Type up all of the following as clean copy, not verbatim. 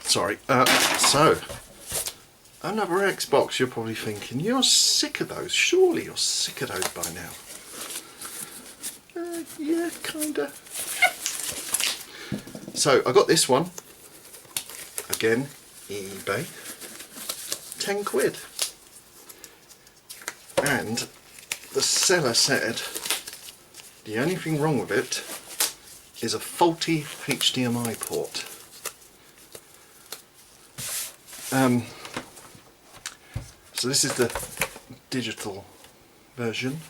Sorry. So, another Xbox. You're probably thinking, you're sick of those. Surely you're sick of those by now. Yeah, kinda. So, I got this one. Again, eBay. 10 quid. And the seller said the only thing wrong with it is a faulty HDMI port. So this is the digital version.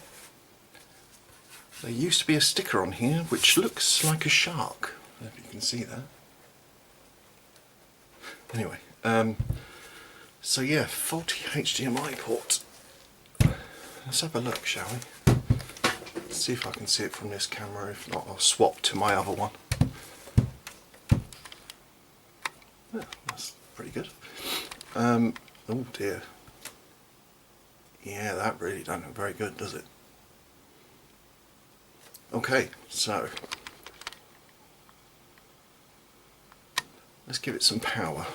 There used to be a sticker on here which looks like a shark. I don't know if you can see that. Anyway, so yeah, faulty HDMI port. Let's have a look, shall we? Let's see if I can see it from this camera. If not, I'll swap to my other one. Yeah, that's pretty good. Oh dear. Yeah, that really don't look very good, does it? Okay, so let's give it some power.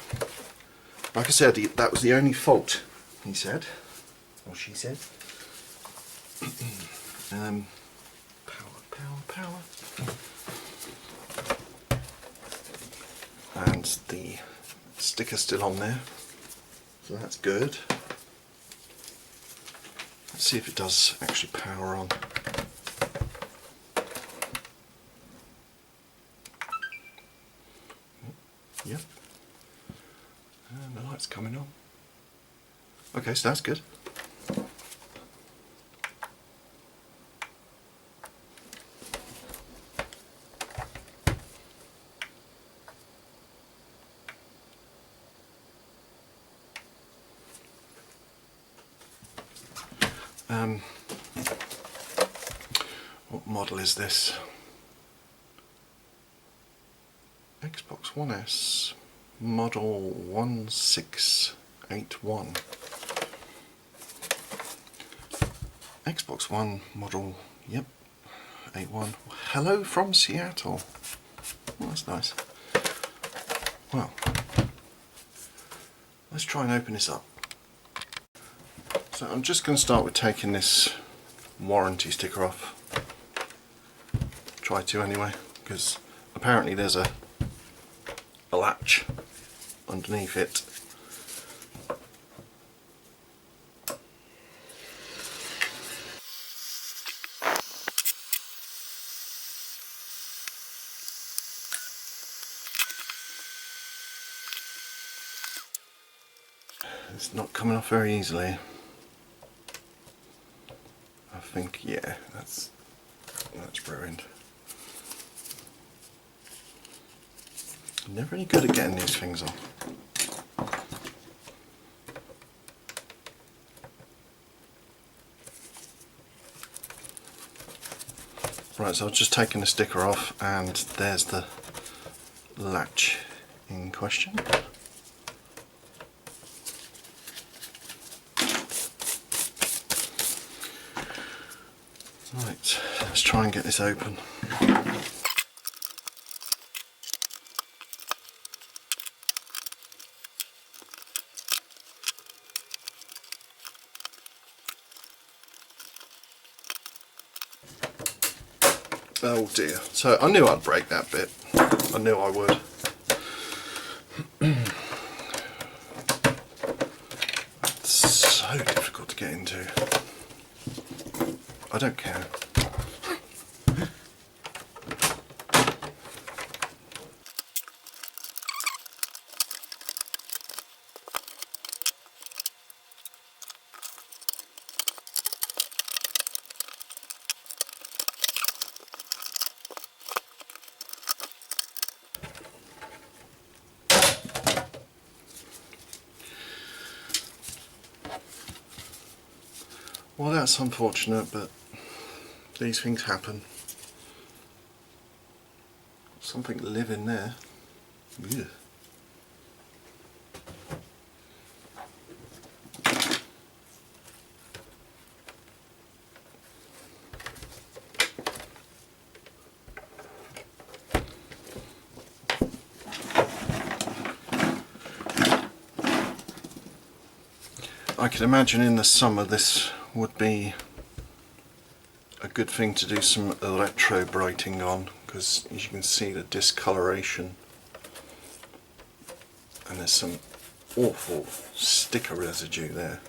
Like I said, that was the only fault, he said, or she said. Power. And the sticker's still on there, so that's good. Let's see if it does actually power on. Yep. And the light's coming on. Okay, so that's good. What model is this? Xbox One S, model 1681. Xbox One model, yep, 81. Hello from Seattle. Oh, that's nice. Well, let's try and open this up. So I'm just going to start with taking this warranty sticker off. Try to anyway, because apparently there's a latch underneath it. It's not coming off very easily. I think, yeah, that's ruined. Never any good at getting these things off. Right, so I've just taken the sticker off and there's the latch in question. Right, let's try and get this open. Oh dear, so I knew I'd break that bit. I knew I would. It's so difficult to get into. I don't care. Well, that's unfortunate, but these things happen. Something living there. Ugh. I can imagine in the summer this would be a good thing to do some electro braiding on, because as you can see the discoloration, and there's some awful sticker residue there.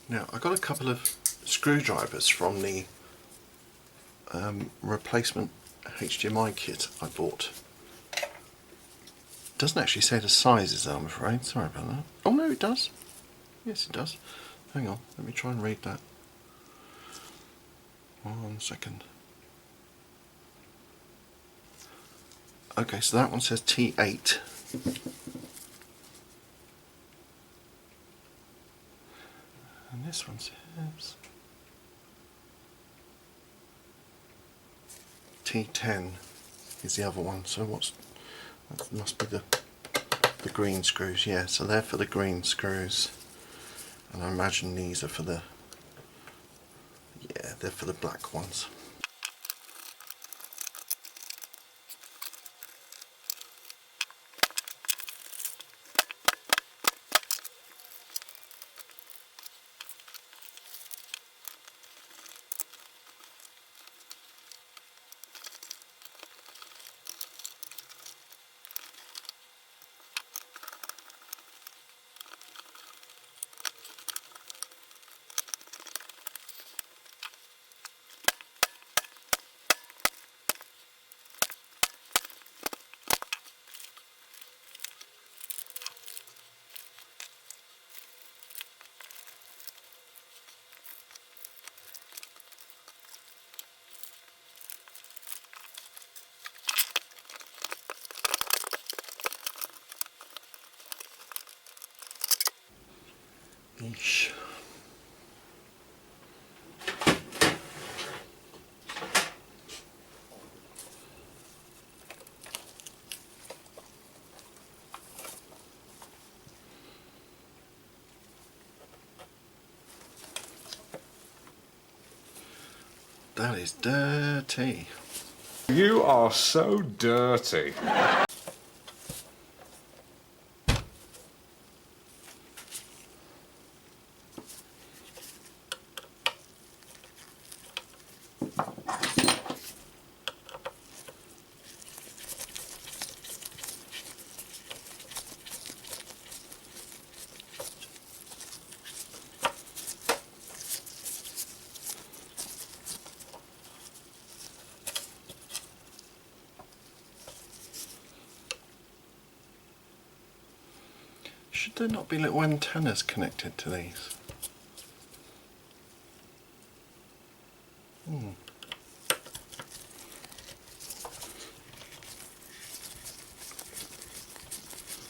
Now I got a couple of screwdrivers from the replacement HDMI kit I bought. Doesn't actually say the sizes though, I'm afraid. Sorry about that. Oh no, it does. Yes, it does. Hang on, let me try and read that. 1 second. Okay, so that one says T8. And this one says T10 is the other one. So that must be the green screws. Yeah, so they're for the green screws, and I imagine these are for the, yeah, they're for the black ones. Eesh. That is dirty. You are so dirty. Should there not be little antennas connected to these?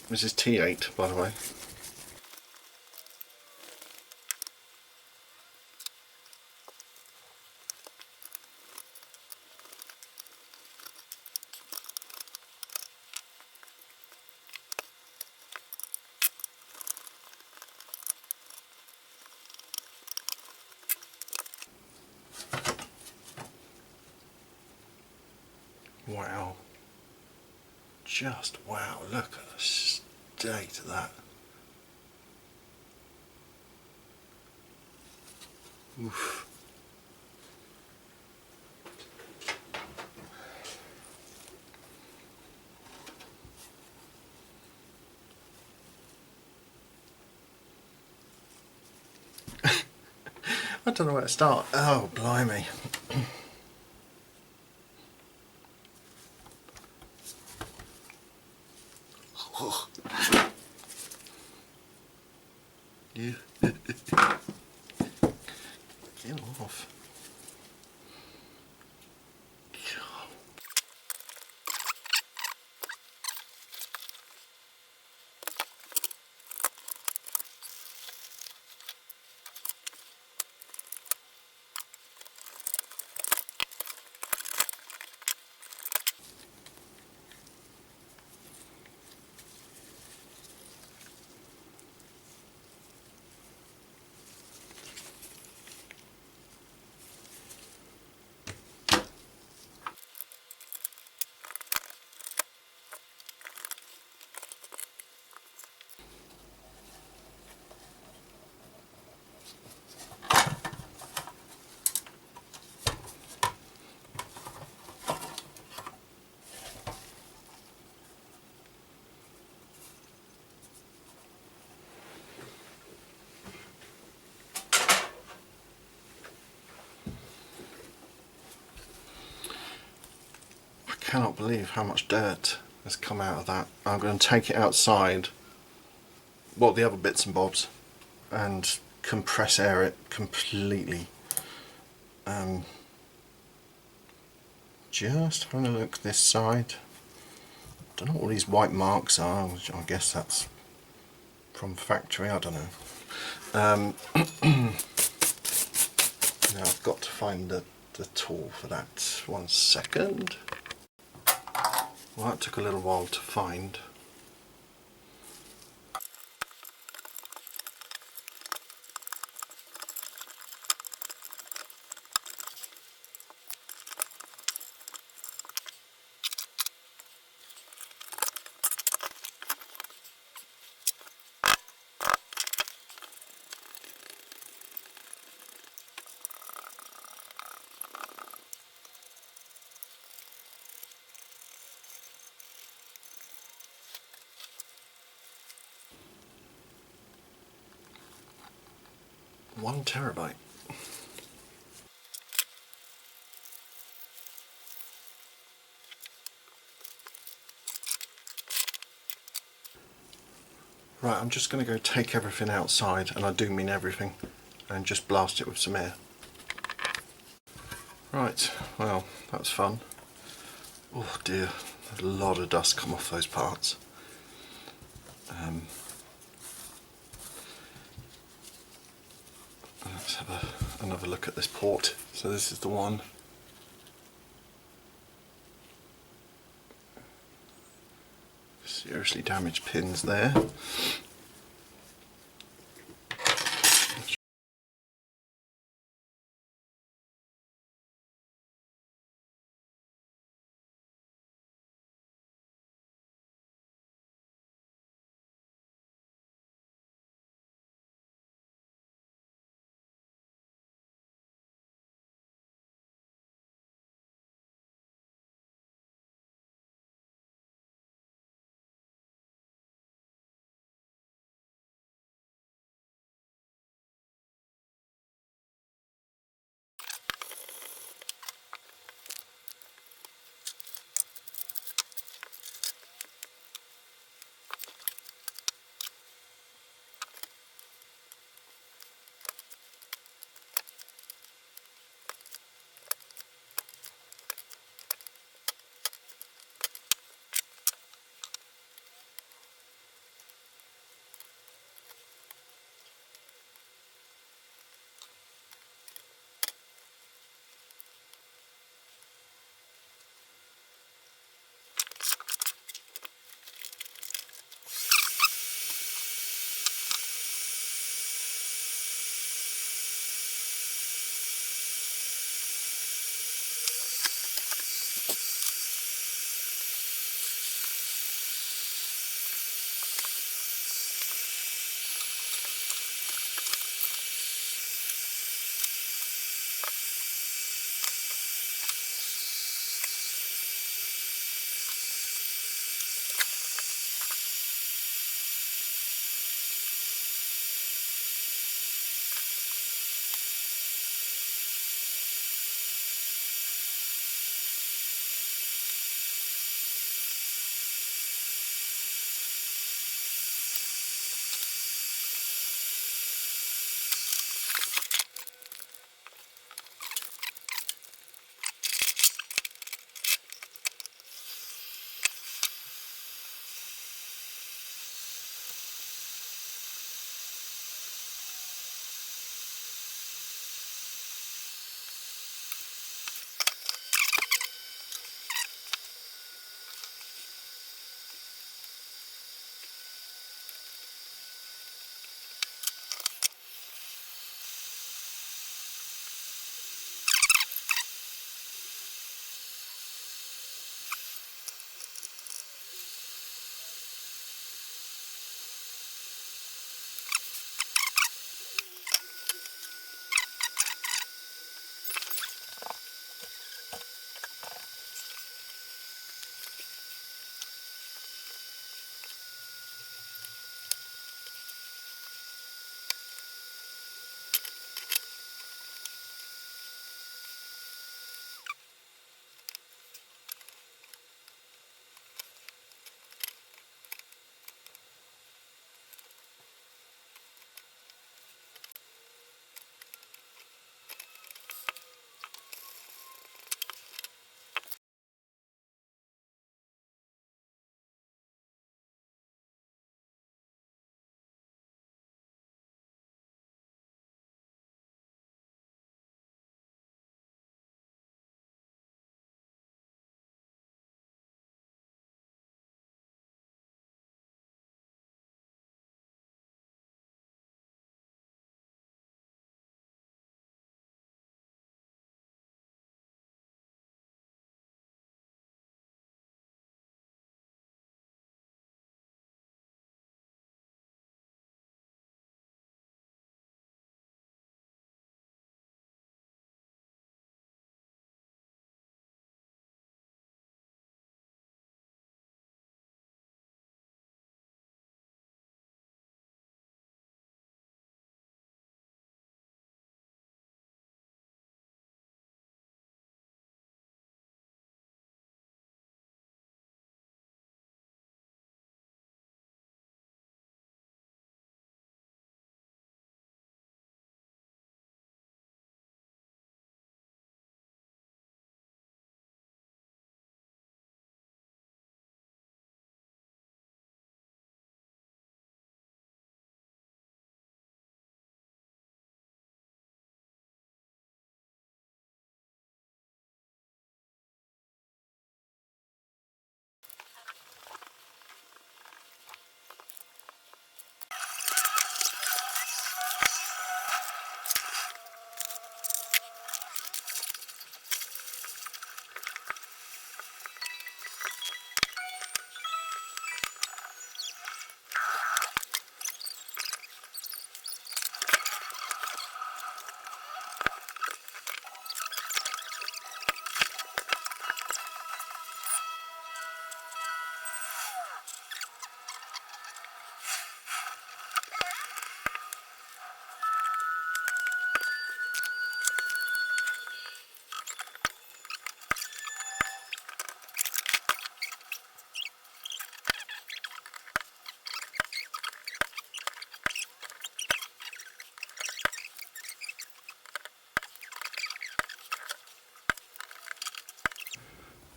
This is T8, by the way. Wow. Just wow, look at the state of that. Oof. I don't know where to start. Oh, blimey. You get off. cannot believe how much dirt has come out of that. I'm going to take it outside, well, the other bits and bobs, and compress air it completely. Just having a look this side. Don't know what all these white marks are. I guess that's from factory, I don't know. Now I've got to find the tool for that. 1 second. Well, that took a little while to find. One terabyte. Right, I'm just going to go take everything outside, and I do mean everything, and just blast it with some air. Right, well, that was fun. Oh dear, there's a lot of dust come off those parts. Let's have another look at this port. So this is the one. Seriously damaged pins there.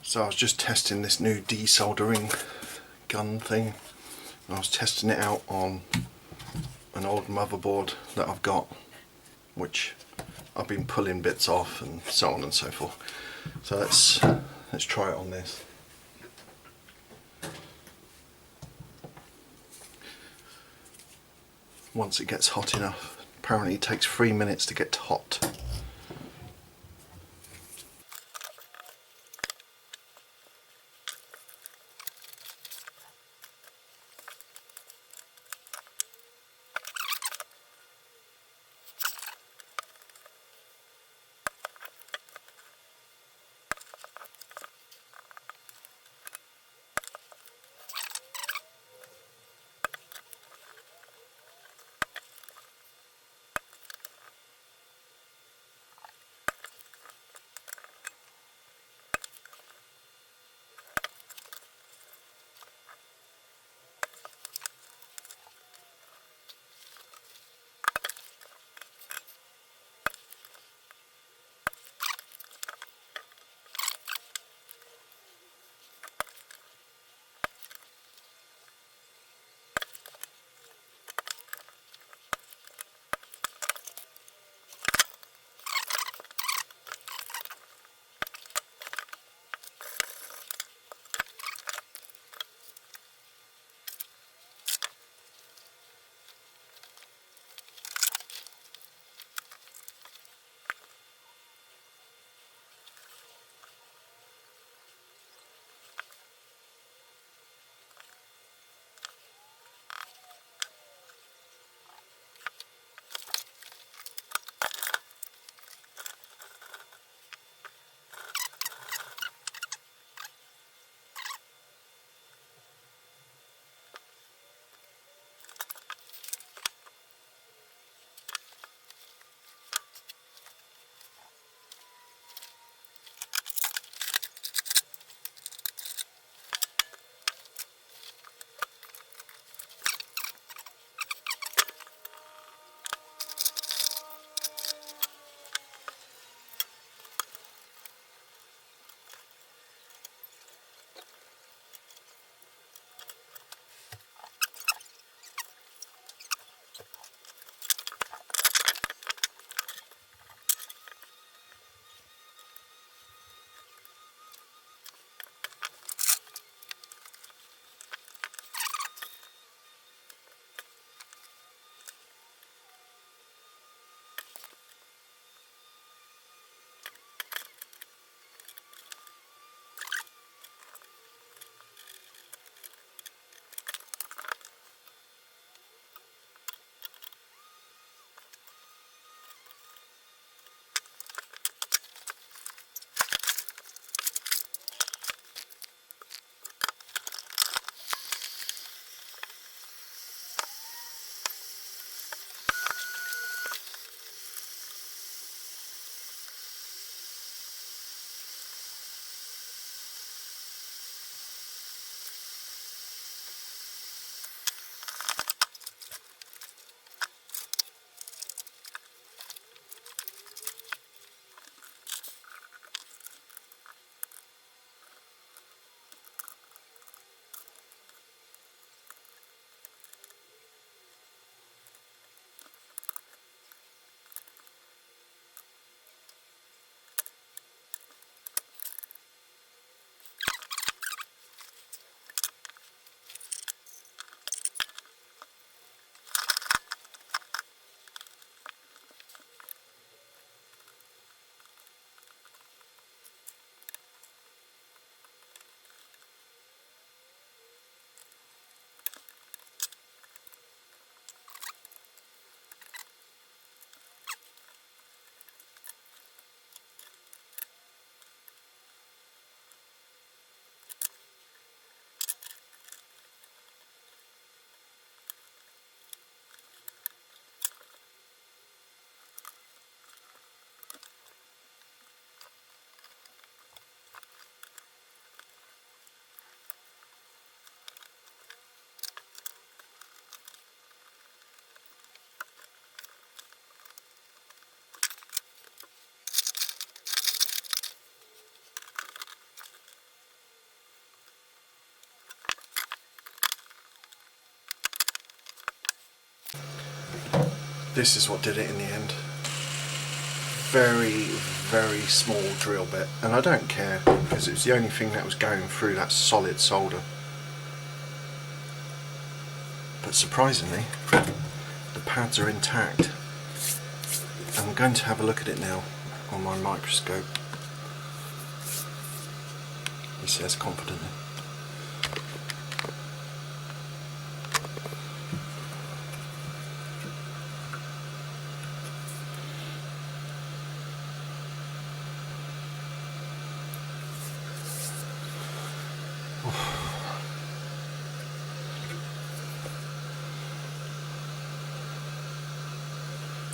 So I was just testing this new desoldering gun thing. I was testing it out on an old motherboard that I've got, which I've been pulling bits off and so on and so forth. So let's try it on this. Once it gets hot enough, apparently it takes 3 minutes to get hot. this is what did it in the end. Very, very small drill bit, and I don't care because it was the only thing that was going through that solid solder. But surprisingly, the pads are intact. I'm going to have a look at it now on my microscope. He says confidently.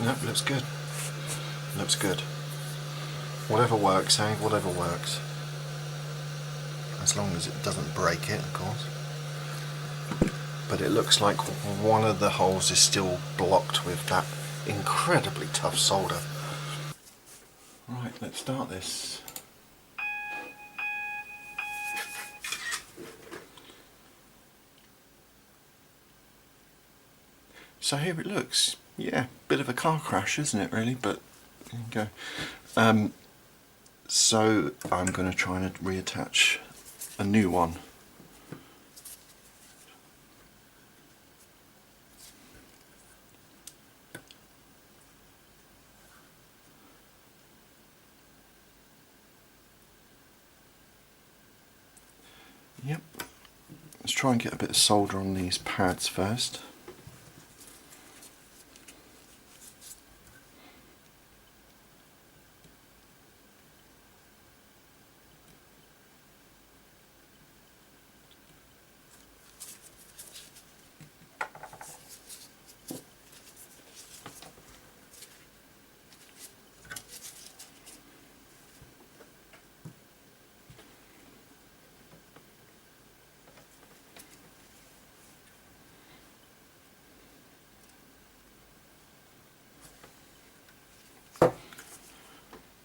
Nope, looks good. Looks good. Whatever works, eh? Whatever works. As long as it doesn't break it, of course. But it looks like one of the holes is still blocked with that incredibly tough solder. Right, let's start this. So here it looks. Yeah, bit of a car crash, isn't it, really? But there you go. So I'm going to try and reattach a new one. Yep. Let's try and get a bit of solder on these pads first.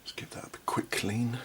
Let's give that a quick clean.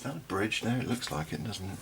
that a bridge there? It looks like it, doesn't it?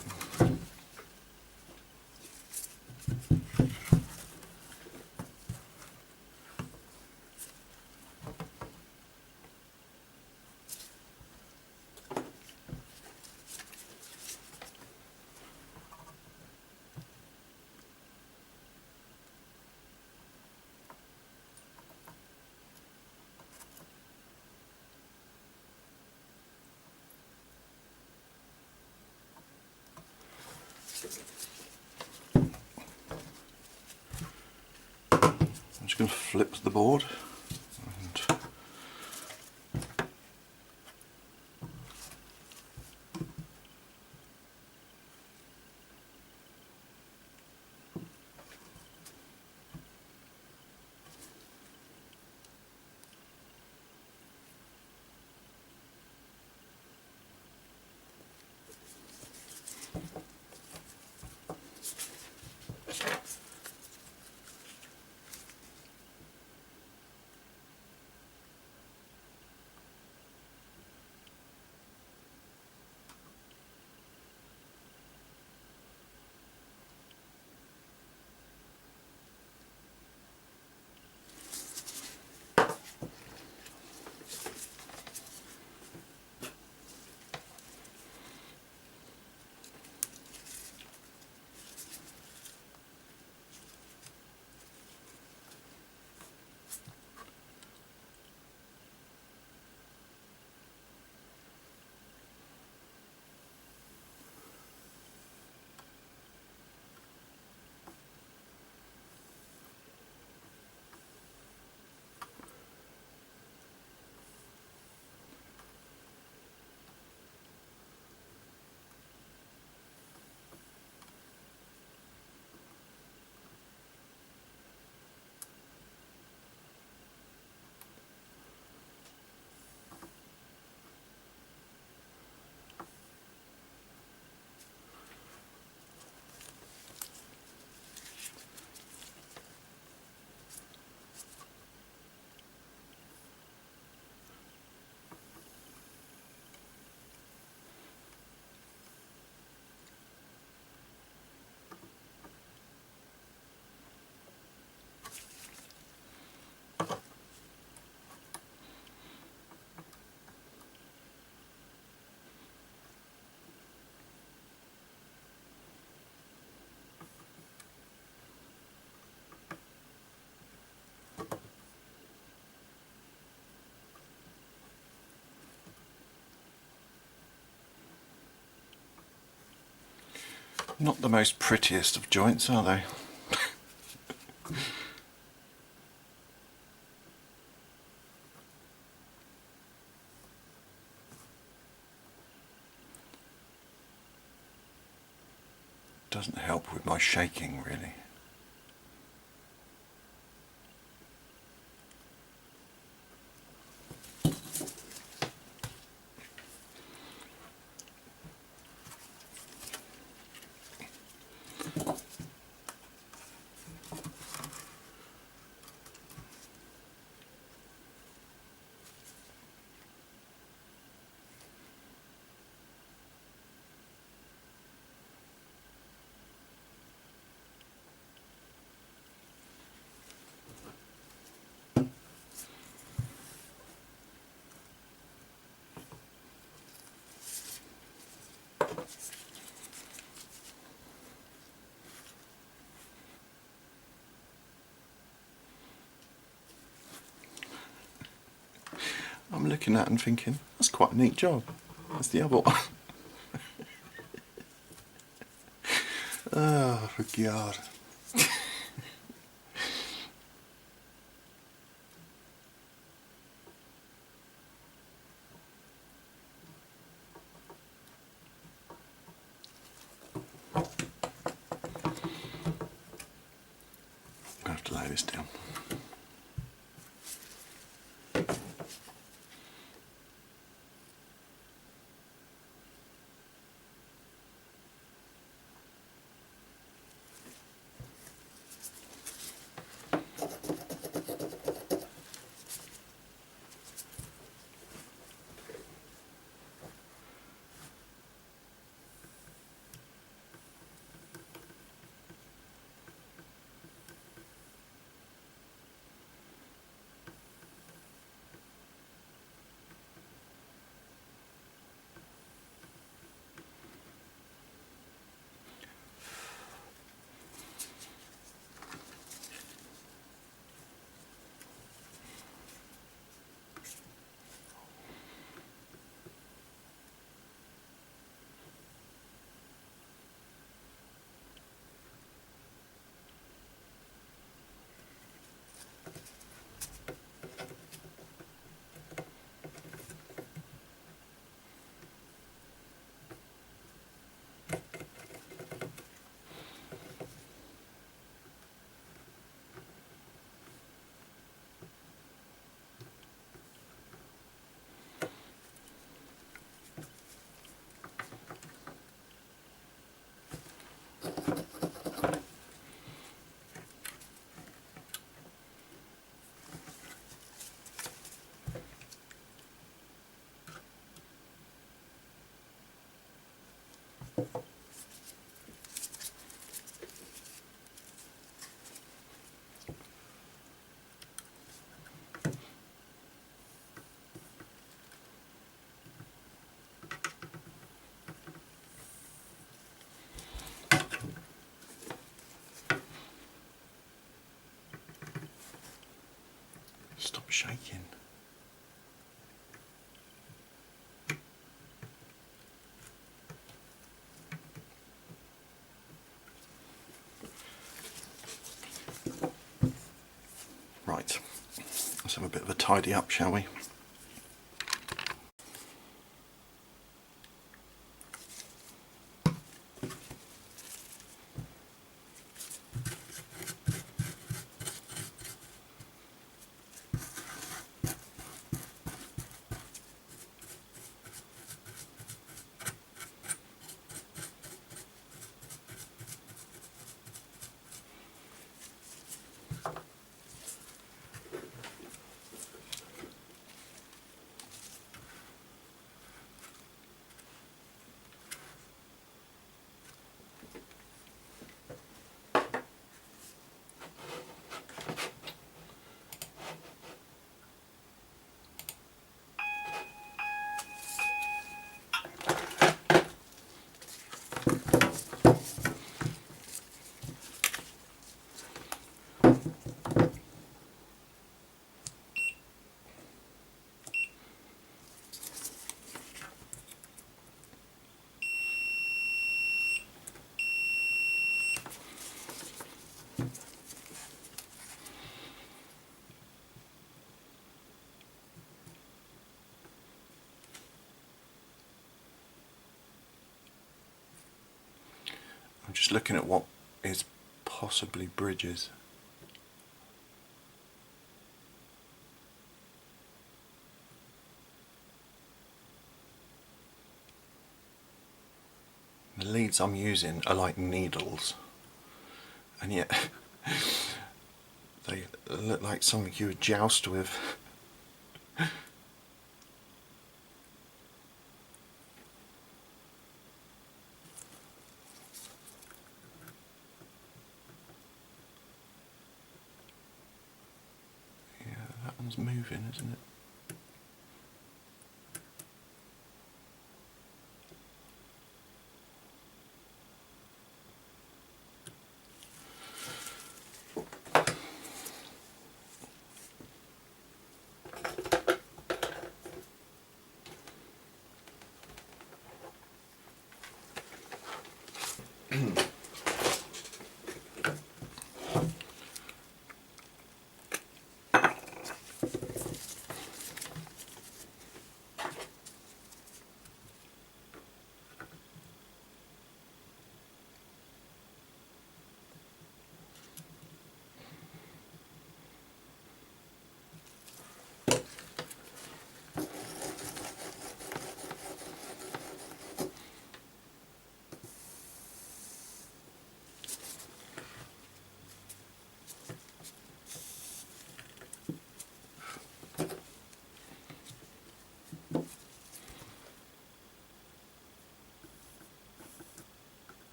I'm just going to flip the board and not the most prettiest of joints, are they? Doesn't help with my shaking, really. I'm looking at it and thinking, that's quite a neat job. That's the other one. Oh, for God. I'm going to have to lay this down. Stop shaking. Right, let's have a bit of a tidy up, shall we? I'm just looking at what is possibly bridges. The leads I'm using are like needles, and yet they look like something you would joust with. Yeah, that one's moving, isn't it?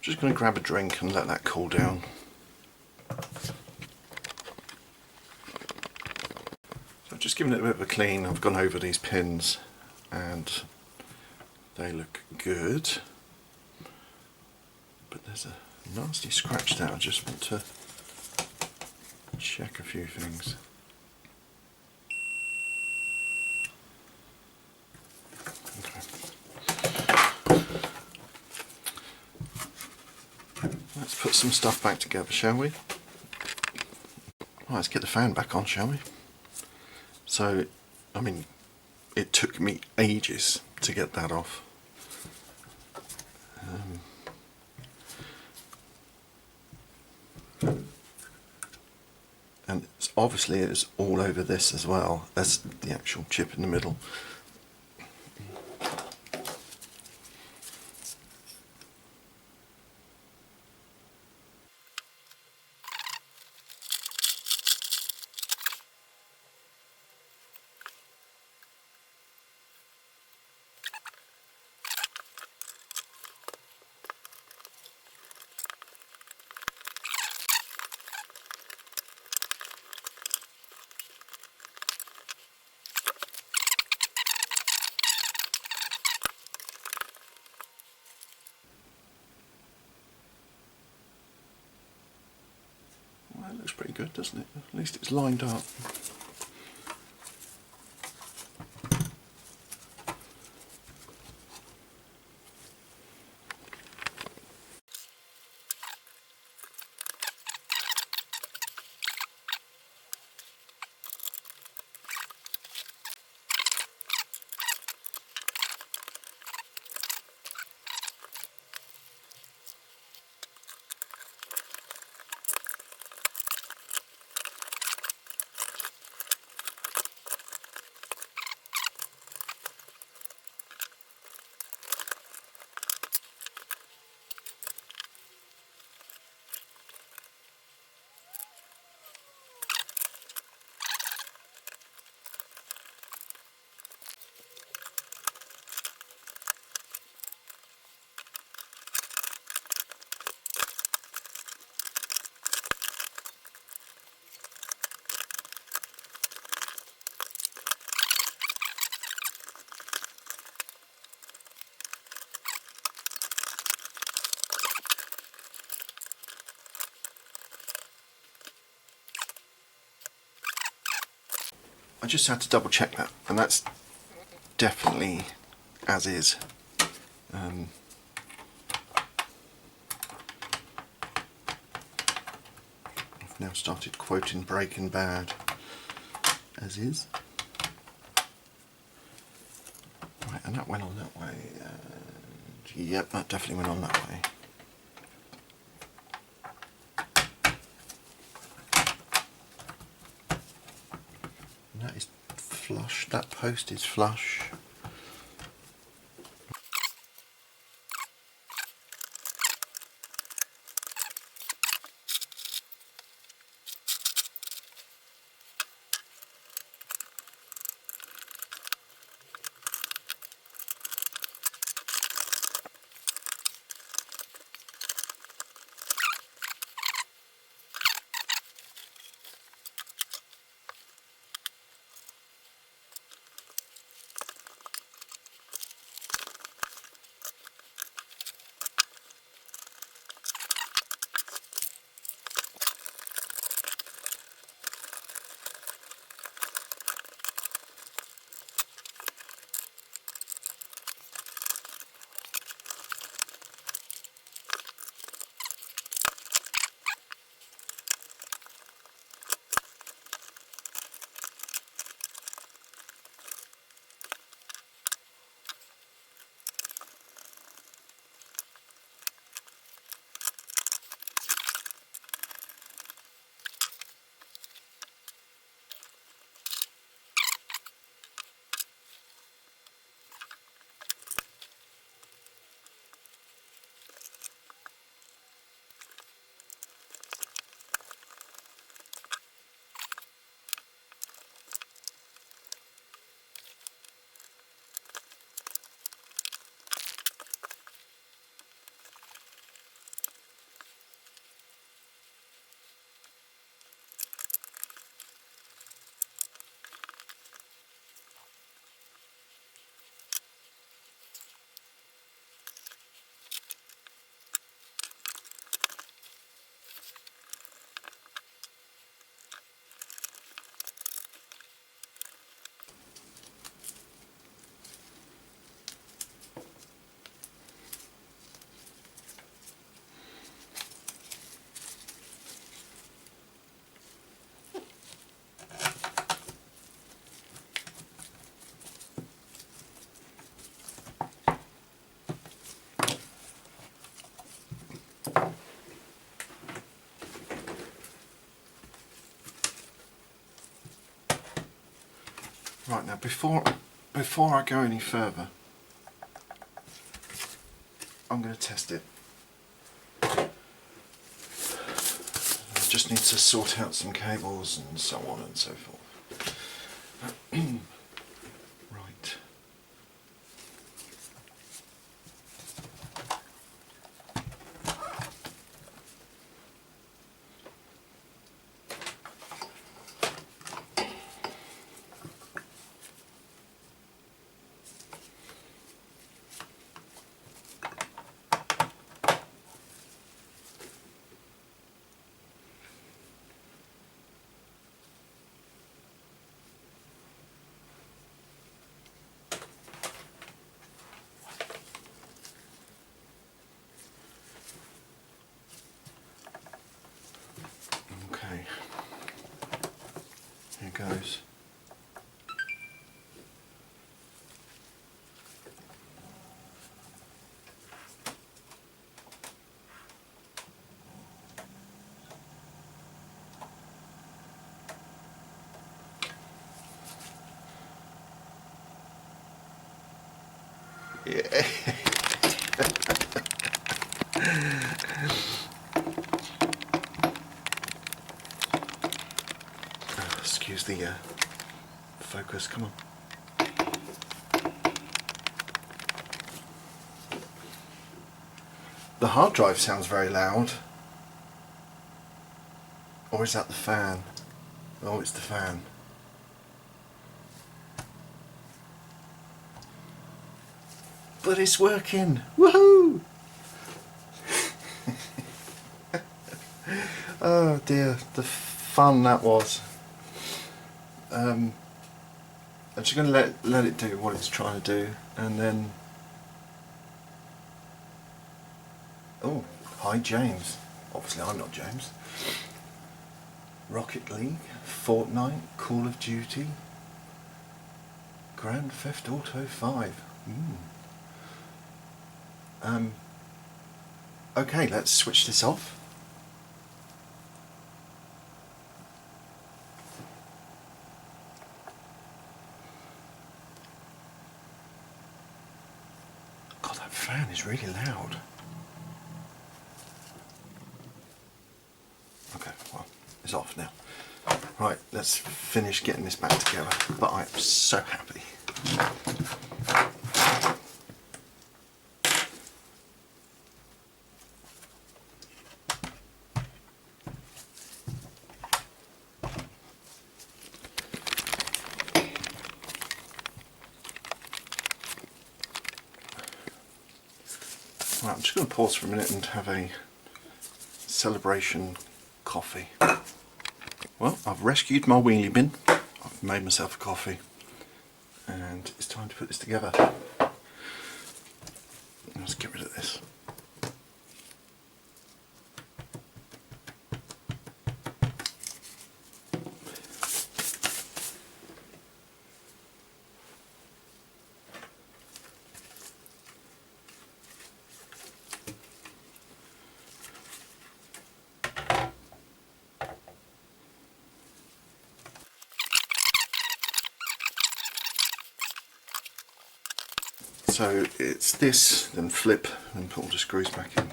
Just going to grab a drink and let that cool down. So I've just given it a bit of a clean. I've gone over these pins and they look good, but there's a nasty scratch there. I just want to check a few things. Let's put some stuff back together, shall we? Well, let's get the fan back on, shall we? So, I mean, it took me ages to get that off. And obviously it's all over this as well. That's the actual chip in the middle. Well, it looks pretty good, doesn't it? At least it's lined up. I just had to double check that, and that's definitely as is. I've now started quoting Breaking Bad as is. Right, and that went on that way. Yep, that definitely went on that way. And that is flush, that post is flush. Right, now before I go any further, I'm going to test it. I just need to sort out some cables and so on and so forth. Right. Okay, here goes. Yeah. Excuse the focus, come on. The hard drive sounds very loud. Or is that the fan? Oh, it's the fan. But it's working! Woohoo! Oh dear, the fun that was. I'm just going to let it do what it's trying to do, and then... Oh, hi James. Obviously I'm not James. Rocket League, Fortnite, Call of Duty, Grand Theft Auto 5. Okay, let's switch this off. God, that fan is really loud. Okay, well, it's off now. Right, let's finish getting this back together. But I am so happy. Right, I'm just going to pause for a minute and have a celebration coffee. Well, I've rescued my wheelie bin. I've made myself a coffee. And it's time to put this together. Let's get rid of this. So it's this, then flip, and put all the screws back in.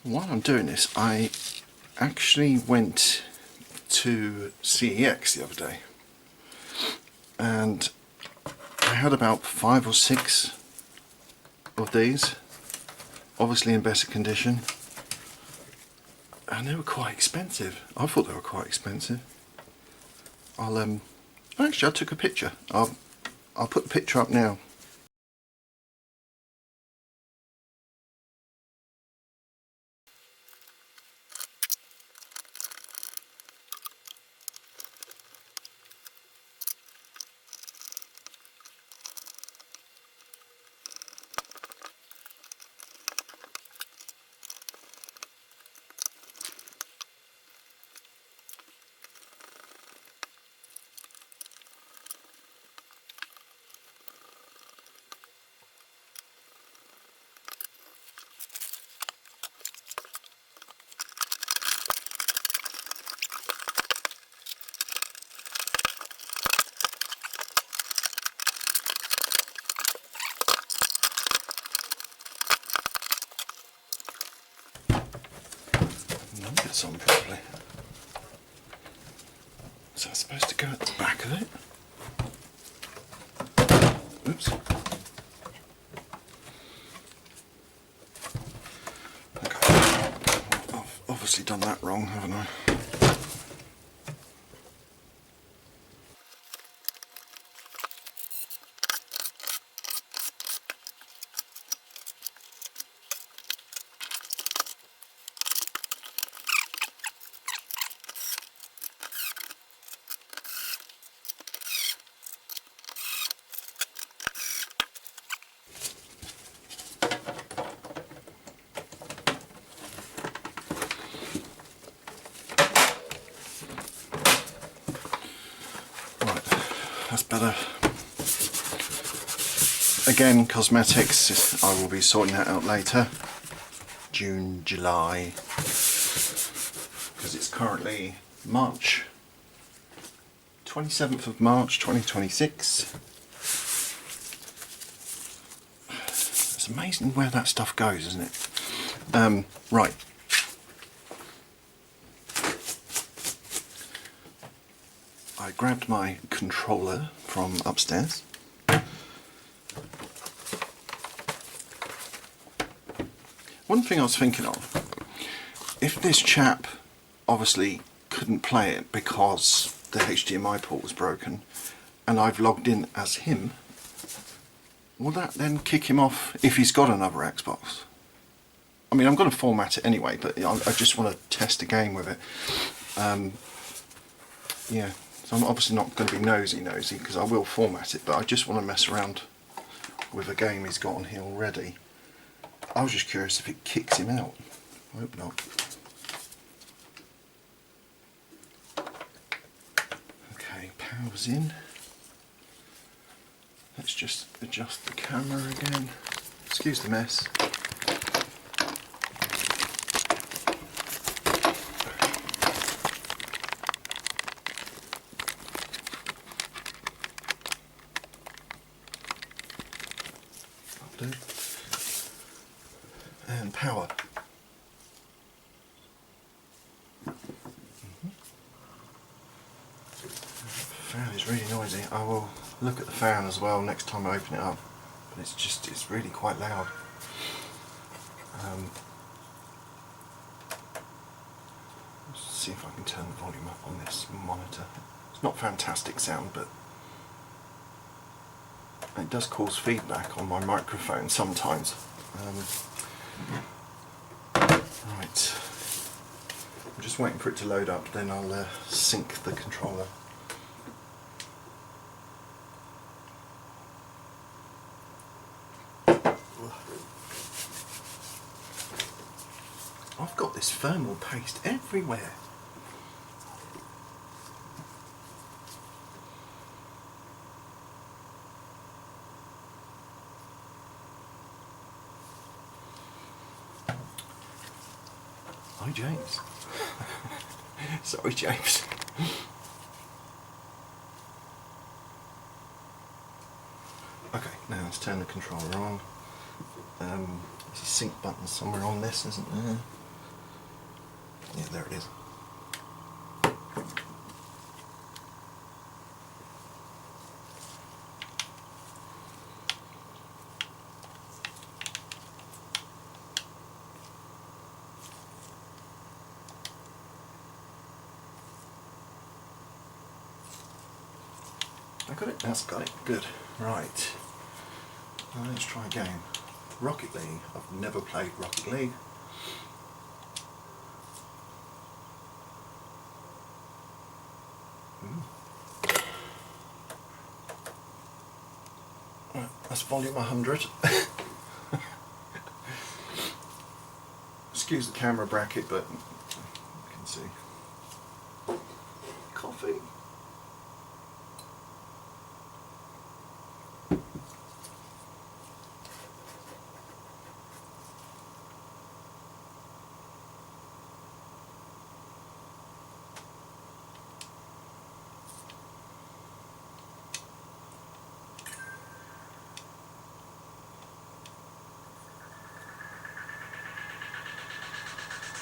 While I'm doing this, I actually went to CEX the other day, and I had about 5 or 6 of these, obviously in better condition, and they were quite expensive. I thought they were quite expensive. Actually I took a picture. I'll put the picture up now. None of it's on properly. Is that supposed to go at the back of it? Oops. Okay. I've obviously done that wrong, haven't I? That's better. Again, cosmetics, I will be sorting that out later. June, July, because it's currently March, 27th of March 2026. It's amazing where that stuff goes, isn't it? Right. I grabbed my controller from upstairs. One thing I was thinking of, if this chap obviously couldn't play it because the HDMI port was broken and I've logged in as him, will that then kick him off if he's got another Xbox? I mean, I'm going to format it anyway, but I just want to test a game with it. Yeah, so I'm obviously not going to be nosy because I will format it, but I just want to mess around with a game he's got on here already. I was just curious if it kicks him out. I hope not. Okay, power's in. Let's just adjust the camera again. Excuse the mess. Lovely. And power. The fan is really noisy. I will look at the fan as well next time I open it up, but it's really quite loud. Let's see if I can turn the volume up on this monitor. It's not fantastic sound, but it does cause feedback on my microphone sometimes. Right, I'm just waiting for it to load up, then I'll sync the controller. I've got this thermal paste everywhere. Hi James. Sorry James. Okay, now let's turn the controller on. There's a sync button somewhere on this, isn't there? Yeah, there it is. I got it? That's got it. Good. Right. Now let's try again. Rocket League. I've never played Rocket League. Right, that's volume 100. Excuse the camera bracket, but you can see. Coffee.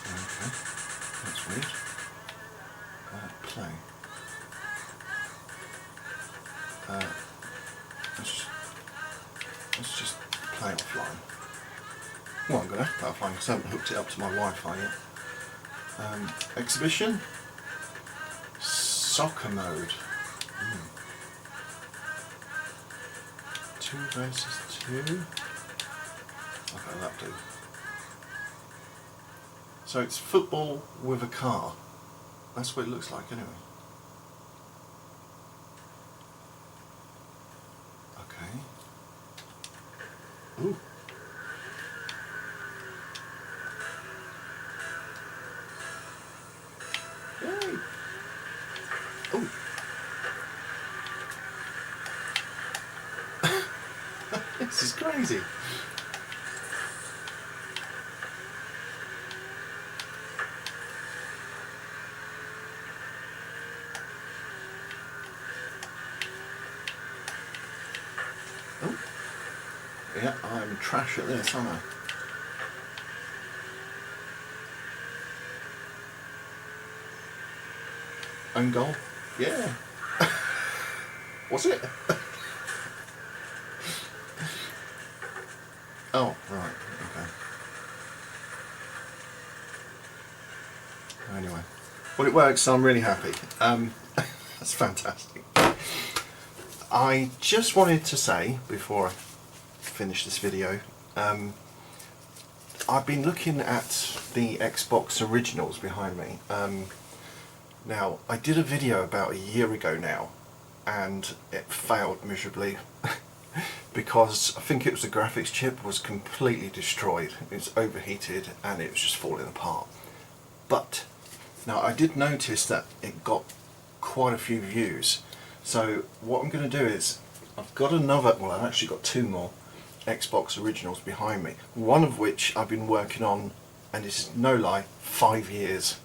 Okay. That's weird. Play. Let's just play offline. Well, I'm going to have to play offline because I haven't hooked it up to my Wi-Fi yet. Exhibition. Soccer mode. 2 versus 2. Okay, that'll do. So it's football with a car. That's what it looks like anyway. Okay. Ooh. Yay. Ooh. This is crazy. Oh. Yeah, I'm trash at this, aren't I? Own goal? Yeah. Was it? Oh, right, okay. Anyway. Well, it works, so I'm really happy. That's fantastic. I just wanted to say, before I finish this video, I've been looking at the Xbox originals behind me. Now, I did a video about a year ago now, and it failed miserably because I think it was the graphics chip was completely destroyed. It's overheated and it was just falling apart. But now I did notice that it got quite a few views. So what I'm going to do is, I've got another, well, I've actually got 2 more Xbox originals behind me, one of which I've been working on, and it's no lie, 5 years.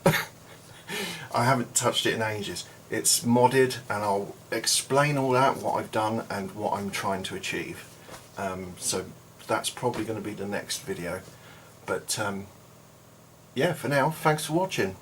I haven't touched it in ages. It's modded, and I'll explain all that, what I've done and what I'm trying to achieve. So that's probably going to be the next video. But yeah, for now, thanks for watching.